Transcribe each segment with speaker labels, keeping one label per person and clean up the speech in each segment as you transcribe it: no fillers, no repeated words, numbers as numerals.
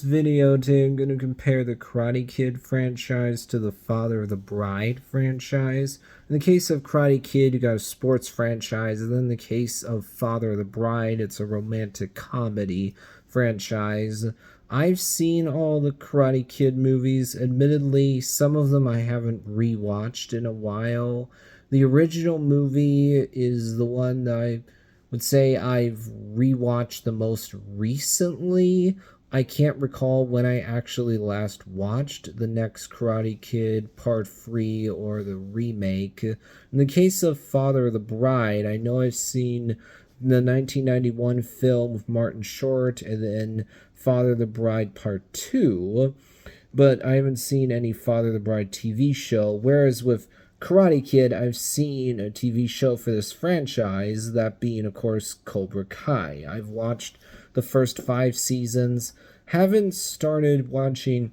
Speaker 1: this video today, I'm going to compare the Karate Kid franchise to the Father of the Bride franchise. In the case of Karate Kid, you got a sports franchise, and then in the case of Father of the Bride, it's a romantic comedy franchise. I've seen all the Karate Kid movies. Admittedly, some of them I haven't rewatched in a while. The original movie is the one that I would say I've rewatched the most recently. I can't recall when I actually last watched the next Karate Kid Part 3 or the remake. In the case of Father of the Bride, I know I've seen the 1991 film with Martin Short and then Father of the Bride Part 2, but I haven't seen any Father of the Bride TV show, whereas with Karate Kid, I've seen a TV show for this franchise, that being, of course, Cobra Kai. I've watched the first 5 seasons, haven't started watching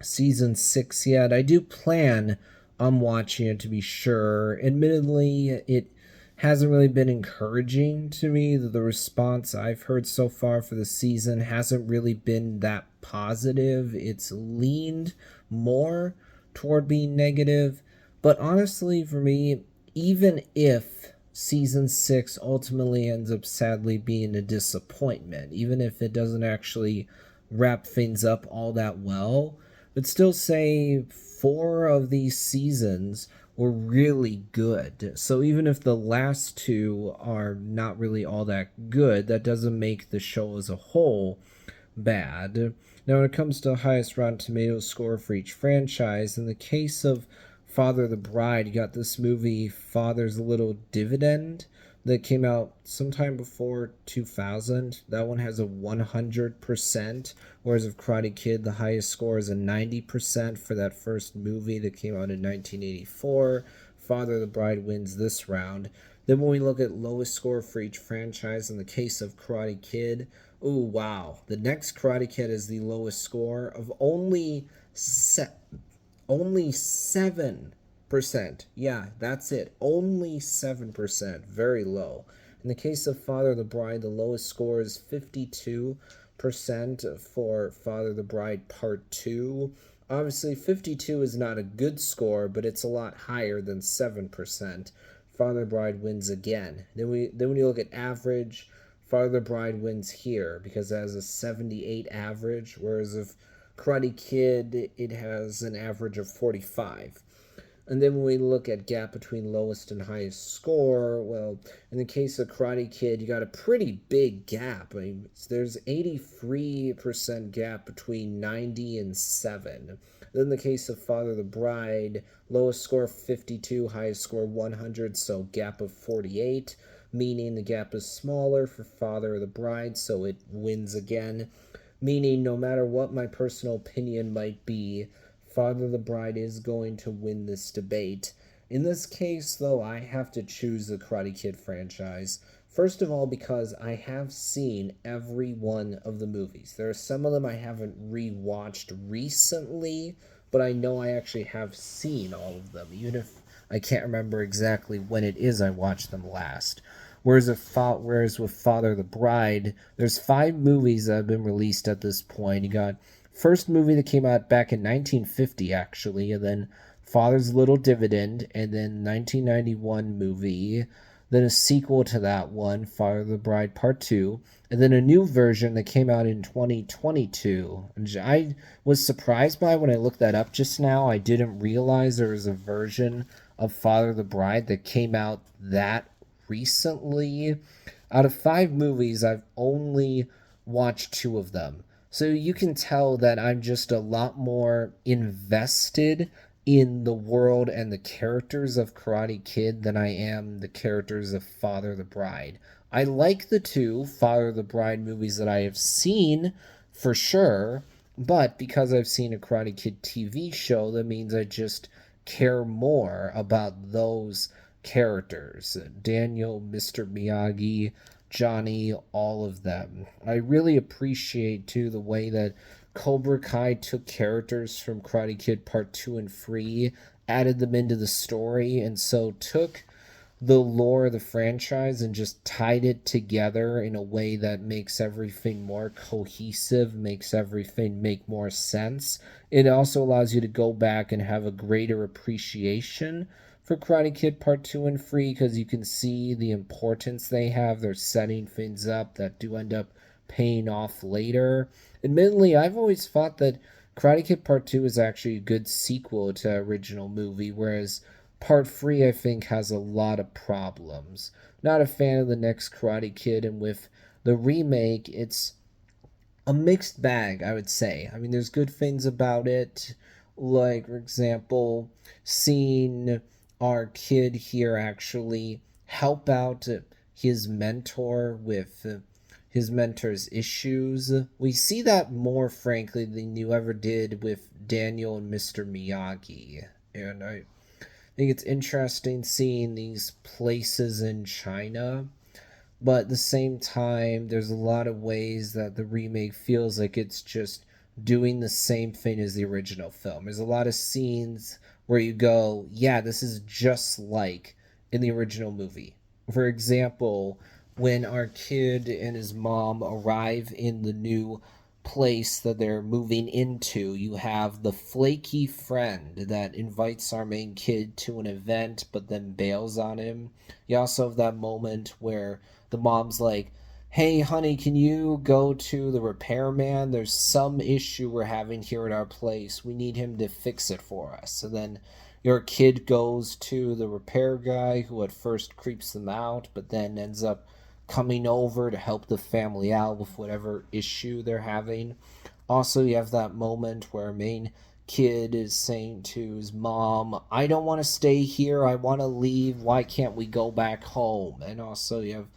Speaker 1: season 6 yet. I do plan on watching it, to be sure. Admittedly, it hasn't really been encouraging to me. The response I've heard so far for the season hasn't really been that positive. It's leaned more toward being negative. But honestly, for me, even if season 6 ultimately ends up sadly being a disappointment, even if it doesn't actually wrap things up all that well, but still say 4 of these seasons were really good. So even if the last 2 are not really all that good, that doesn't make the show as a whole bad. Now, when it comes to highest Rotten Tomatoes score for each franchise, in the case of Father of the Bride, you got this movie, Father's Little Dividend, that came out sometime before 2000. That one has a 100%, whereas of Karate Kid, the highest score is a 90% for that first movie that came out in 1984. Father of the Bride wins this round. Then when we look at lowest score for each franchise, in the case of Karate Kid, oh wow, the next Karate Kid is the lowest score of only 7%. Yeah, that's it. Only 7%. Very low. In the case of Father of the Bride, the lowest score is 52% for Father of the Bride Part 2. Obviously, 52 is not a good score, but it's a lot higher than 7%. Father of the Bride wins again. Then when you look at average, Father of the Bride wins here because it has a 78 average, whereas if Karate Kid, it has an average of 45. And then when we look at gap between lowest and highest score, well, in the case of Karate Kid, you got a pretty big gap. I mean, there's 83% gap between 90 and 7. Then in the case of Father of the Bride, lowest score 52, highest score 100, so gap of 48, meaning the gap is smaller for Father of the Bride, so it wins again. Meaning, no matter what my personal opinion might be, Father of the Bride is going to win this debate. In this case, though, I have to choose the Karate Kid franchise. First of all, because I have seen every one of the movies. There are some of them I haven't rewatched recently, but I know I actually have seen all of them, even if I can't remember exactly when it is I watched them last. Whereas with Father of the Bride, there's 5 movies that have been released at this point. You got first movie that came out back in 1950, actually, and then Father's Little Dividend, and then 1991 movie, then a sequel to that one, Father of the Bride Part 2, and then a new version that came out in 2022. And I was surprised by when I looked that up just now. I didn't realize there was a version of Father of the Bride that came out that recently. Out of 5 movies, I've only watched 2 of them. So you can tell that I'm just a lot more invested in the world and the characters of Karate Kid than I am the characters of Father of the Bride. I like the 2 Father of the Bride movies that I have seen for sure, but because I've seen a Karate Kid TV show, that means I just care more about those characters. Daniel, Mr. Miyagi, Johnny, all of them. I really appreciate too the way that Cobra Kai took characters from Karate Kid Part 2 and 3, added them into the story, and so took the lore of the franchise and just tied it together in a way that makes everything more cohesive, makes everything make more sense. It also allows you to go back and have a greater appreciation for Karate Kid Part 2 and 3 because you can see the importance they have. They're setting things up that do end up paying off later. Admittedly, I've always thought that Karate Kid Part 2 is actually a good sequel to the original movie, whereas Part 3, I think, has a lot of problems. Not a fan of the next Karate Kid, and with the remake, it's a mixed bag, I would say. I mean, there's good things about it, like, for example, seeing our kid here actually help out his mentor with his mentor's issues. We see that more, frankly, than you ever did with Daniel and Mr. Miyagi. And I think it's interesting seeing these places in China, but at the same time, there's a lot of ways that the remake feels like it's just doing the same thing as the original film. There's a lot of scenes where you go, yeah, this is just like in the original movie. For example, when our kid and his mom arrive in the new place that they're moving into, you have the flaky friend that invites our main kid to an event but then bails on him. You also have that moment where the mom's like, hey, honey, can you go to the repairman? There's some issue we're having here at our place. We need him to fix it for us. So then your kid goes to the repair guy who at first creeps them out, but then ends up coming over to help the family out with whatever issue they're having. Also, you have that moment where main kid is saying to his mom, I don't want to stay here, I want to leave, why can't we go back home? And also you have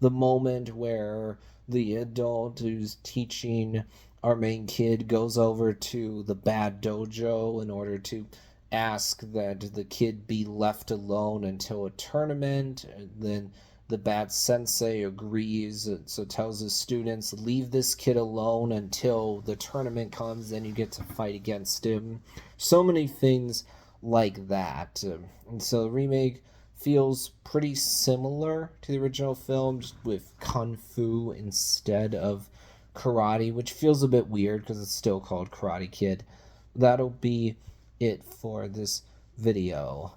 Speaker 1: the moment where the adult who's teaching our main kid goes over to the bad dojo in order to ask that the kid be left alone until a tournament, and then the bad sensei agrees, so tells his students, leave this kid alone until the tournament comes, then you get to fight against him. So many things like that. And so the remake feels pretty similar to the original film, just with kung fu instead of karate, which feels a bit weird because it's still called Karate Kid. That'll be it for this video.